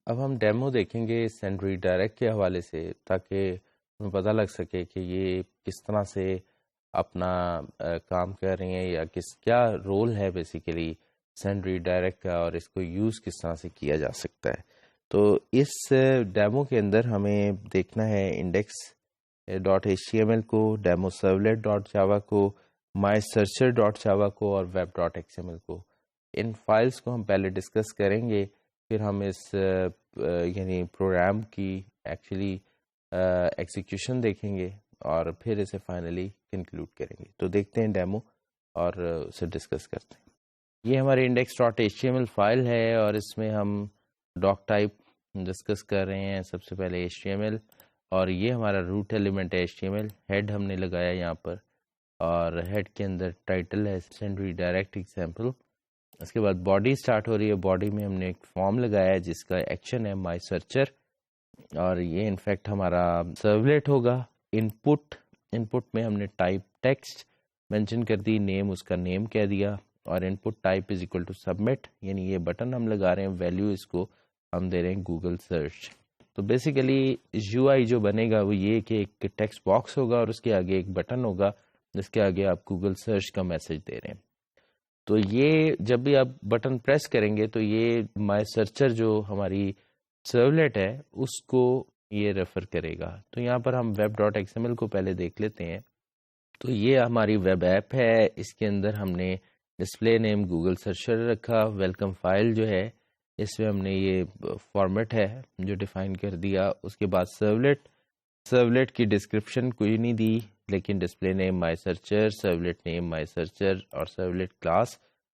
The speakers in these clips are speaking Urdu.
اب ہم ڈیمو دیکھیں گے سینڈ ریڈائریکٹ کے حوالے سے تاکہ ہمیں پتہ لگ سکے کہ یہ کس طرح سے اپنا کام کر رہی ہیں یا کیا رول ہے بیسیکلی سینڈ ریڈائریکٹ کا اور اس کو یوز کس طرح سے کیا جا سکتا ہے. تو اس ڈیمو کے اندر ہمیں دیکھنا ہے index dot H T M L کو، ڈیمو سرولیٹ ڈاٹ جاوا کو، مائی سرچر ڈاٹ جاوا کو اور web dot X M L کو. ان فائلز کو ہم پہلے ڈسکس کریں گے، پھر ہم اس یعنی پروگرام کی ایکچولی ایگزیکیوشن دیکھیں گے اور پھر اسے فائنلی کنکلوڈ کریں گے. تو دیکھتے ہیں ڈیمو اور اسے ڈسکس کرتے ہیں. یہ ہمارے index dot H T M L file ہے اور اس میں ہم ڈاک ٹائپ ڈسکس کر رہے ہیں. سب سے پہلے ایچ ٹی ایم ایل اور یہ ہمارا روٹ ایلیمنٹ ہے H T M L. Head ہم نے لگایا یہاں پر اور ہیڈ کے اندر ٹائٹل ہے سینڈ ریڈائریکٹ ایگزامپل. اس کے بعد باڈی سٹارٹ ہو رہی ہے. باڈی میں ہم نے ایک فارم لگایا ہے جس کا ایکشن ہے مائی سرچر اور یہ انفیکٹ ہمارا سرولیٹ ہوگا. انپٹ میں ہم نے ٹائپ ٹیکسٹ مینشن کر دی، نیم اس کا نیم کہہ دیا اور input type is equal to submit, یعنی یہ بٹن ہم لگا رہے ہیں، ویلیو اس کو ہم دے رہے ہیں گوگل سرچ. تو بیسیکلی یو آئی جو بنے گا وہ یہ کہ ایک ٹیکسٹ باکس ہوگا اور اس کے آگے ایک بٹن ہوگا جس کے آگے آپ گوگل سرچ کا میسج دے رہے ہیں. تو یہ جب بھی آپ بٹن پریس کریں گے تو یہ مائی سرچر جو ہماری سرولیٹ ہے اس کو یہ ریفر کرے گا. تو یہاں پر ہم web dot X M L کو پہلے دیکھ لیتے ہیں. تو یہ ہماری ویب ایپ ہے. اس کے اندر ہم نے ڈسپلے نیم گوگل سرچر رکھا. ویلکم فائل جو ہے اس میں ہم نے یہ فارمیٹ ہے جو ڈیفائن کر دیا. اس کے بعد سرولیٹ کی ڈسکرپشن کوئی نہیں دی، لیکن display name my searcher, servlet name my searcher اور servlet class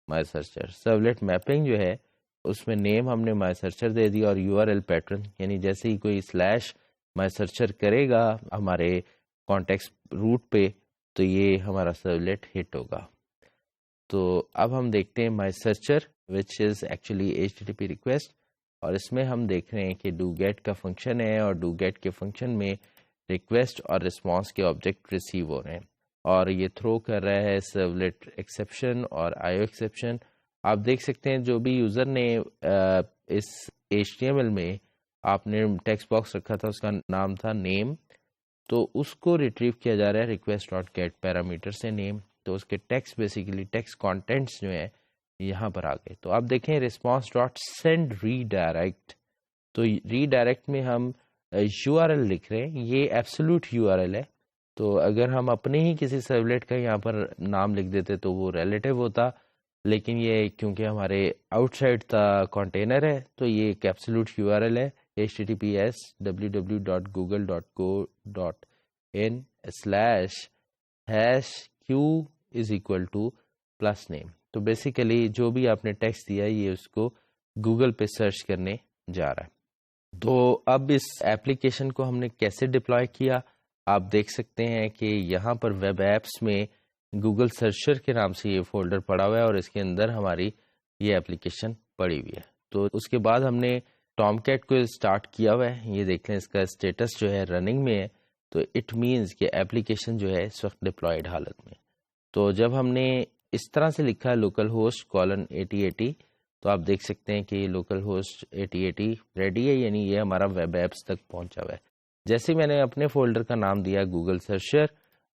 my searcher. Servlet mapping جو ہے اس میں نیم ہم نے مائی سرچر دے دیا اور یو آر ایل پیٹرن، یعنی جیسے ہی کوئی سلیش مائی سرچر کرے گا ہمارے کانٹیکسٹ روٹ پہ تو یہ ہمارا سرولیٹ ہٹ ہوگا. تو اب ہم دیکھتے ہیں my searcher which is actually H T T P request اور اس میں ہم دیکھ رہے ہیں کہ ڈو گیٹ کا فنکشن ہے اور ڈو گیٹ کے فنکشن میں ریکویسٹ اور رسپانس کے آبجیکٹ ریسیو ہو رہے ہیں اور یہ تھرو کر رہا ہے سرولیٹ ایکسیپشن اور آئی او ایکسیپشن. آپ دیکھ سکتے ہیں جو بھی یوزر نے اس ایچ ٹی ایم ایل میں آپ نے ٹیکسٹ باکس رکھا تھا اس کا نام تھا نیم، تو اس کو ریٹریو کیا جا رہا ہے ریکویسٹ ڈاٹ گیٹ پیرامیٹر سے نیم. تو اس کے ٹیکسٹ بیسیکلی ٹیکسٹ کانٹینٹس جو ہیں یہاں پر آ گئے. تو آپ دیکھیں رسپانس ڈاٹ سینڈ ری ڈائریکٹ، تو ری ڈائریکٹ میں ہم یو آر ایل لکھ رہے ہیں، یہ ایبسولوٹ یو آر ایل ہے. تو اگر ہم اپنے ہی کسی سرولیٹ کا یہاں پر نام لکھ دیتے تو وہ ریلیٹیو ہوتا، لیکن یہ کیونکہ ہمارے آؤٹ سائڈ تا کنٹینر ہے تو یہ ایک ایبسولوٹ یو آر ایل ہے https www.google.co.in/q=+name. تو بیسیکلی جو بھی آپ نے ٹیکسٹ دیا یہ اس کو گوگل پہ سرچ کرنے جا رہا ہے. تو اب اس ایپلیکیشن کو ہم نے کیسے ڈپلوائے کیا، آپ دیکھ سکتے ہیں کہ یہاں پر ویب ایپس میں گوگل سرچر کے نام سے یہ فولڈر پڑا ہوا ہے اور اس کے اندر ہماری یہ ایپلیکیشن پڑی ہوئی ہے. تو اس کے بعد ہم نے ٹام کیٹ کو اسٹارٹ کیا ہوا ہے. یہ دیکھ لیں اس کا اسٹیٹس جو ہے رننگ میں ہے، تو اٹ مینز کہ ایپلیکیشن جو ہے اس وقت ڈپلائیڈ حالت میں. تو جب ہم نے اس طرح سے لکھا لوکل ہوسٹ :8080 تو آپ دیکھ سکتے ہیں کہ یہ لوکل ہوسٹ 8080 ریڈی ہے، یعنی یہ ہمارا ویب ایپس تک پہنچا ہوا ہے. جیسے میں نے اپنے فولڈر کا نام دیا گوگل سرچر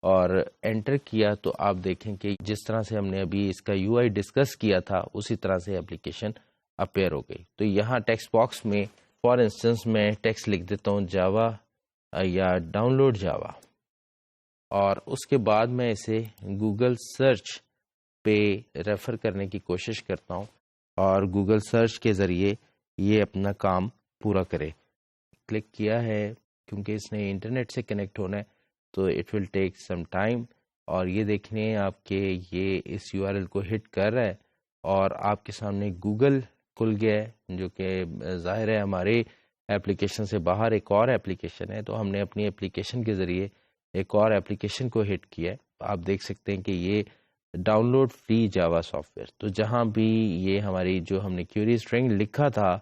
اور انٹر کیا تو آپ دیکھیں کہ جس طرح سے ہم نے ابھی اس کا یو آئی ڈسکس کیا تھا اسی طرح سے ایپلیکیشن اپیئر ہو گئی. تو یہاں ٹیکسٹ باکس میں فار انسٹنس میں ٹیکسٹ لکھ دیتا ہوں جاوا یا ڈاؤن لوڈ جاوا اور اس کے بعد میں اسے گوگل سرچ پہ ریفر کرنے کی کوشش کرتا ہوں اور گوگل سرچ کے ذریعے یہ اپنا کام پورا کرے. کلک کیا ہے کیونکہ اس نے انٹرنیٹ سے کنیکٹ ہونا ہے تو it will take some time اور یہ دیکھنے آپ کہ یہ اس یو آر ایل کو ہٹ کر رہا ہے اور آپ کے سامنے گوگل کھل گیا ہے جو کہ ظاہر ہے ہمارے ایپلیکیشن سے باہر ایک اور ایپلیکیشن ہے. تو ہم نے اپنی ایپلیکیشن کے ذریعے ایک اور ایپلیکیشن کو ہٹ کیا ہے. آپ دیکھ سکتے ہیں کہ یہ download free Java software. تو جہاں بھی یہ ہماری جو ہم نے کیوری اسٹرنگ لکھا تھا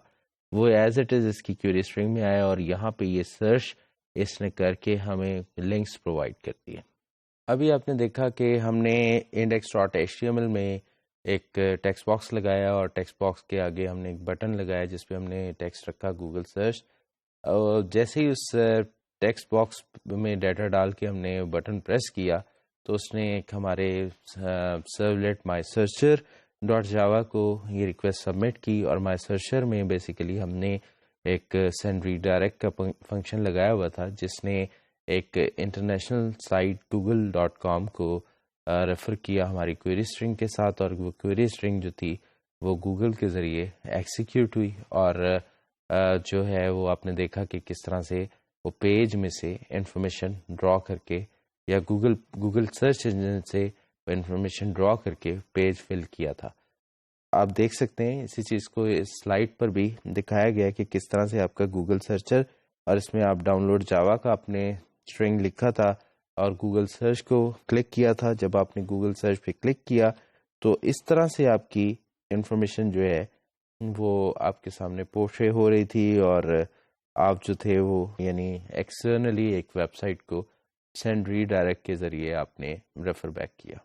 وہ ایز اٹ از اس کی کیوری اسٹرنگ میں آیا اور یہاں پہ یہ سرچ اس نے کر کے ہمیں لنکس پرووائڈ کر دیے. ابھی آپ نے دیکھا کہ ہم نے index dot H T M L میں ایک ٹیکسٹ باکس لگایا اور ٹیکسٹ باکس کے آگے ہم نے ایک بٹن لگایا جس پہ ہم نے ٹیکسٹ رکھا گوگل سرچ. اور جیسے ہی اس ٹیکسٹ باکس میں ڈیٹا ڈال کے ہم نے بٹن پریس کیا تو اس نے ایک ہمارے سرولیٹ مائی سرچر ڈاٹ جاوا کو یہ ریکویسٹ سبمٹ کی, اور مائی سرچر میں بیسیکلی ہم نے ایک سینڈ ریڈائریکٹ کا فنکشن لگایا ہوا تھا جس نے ایک انٹرنیشنل سائٹ google.com کو ریفر کیا ہماری کوئری اسٹرنگ کے ساتھ, اور وہ کوئری اسٹرنگ جو تھی وہ گوگل کے ذریعے ایکسیکیوٹ ہوئی, اور جو ہے وہ آپ نے دیکھا کہ کس طرح سے وہ پیج میں سے انفارمیشن ڈرا کر کے یا گوگل سرچ انجن سے وہ انفارمیشن ڈرا کر کے پیج فل کیا تھا. آپ دیکھ سکتے ہیں اسی چیز کو اس سلائڈ پر بھی دکھایا گیا کہ کس طرح سے آپ کا گوگل سرچر, اور اس میں آپ ڈاؤن لوڈ جاوا کا آپ نے اسٹرنگ لکھا تھا اور گوگل سرچ کو کلک کیا تھا. جب آپ نے گوگل سرچ پہ کلک کیا تو اس طرح سے آپ کی انفارمیشن جو ہے وہ آپ کے سامنے پورٹرے ہو رہی تھی, اور آپ جو تھے وہ یعنی ایکسٹرنلی ایک ویب سائٹ کو سینڈ ری ڈائریکٹ کے ذریعے آپ نے ریفر بیک کیا.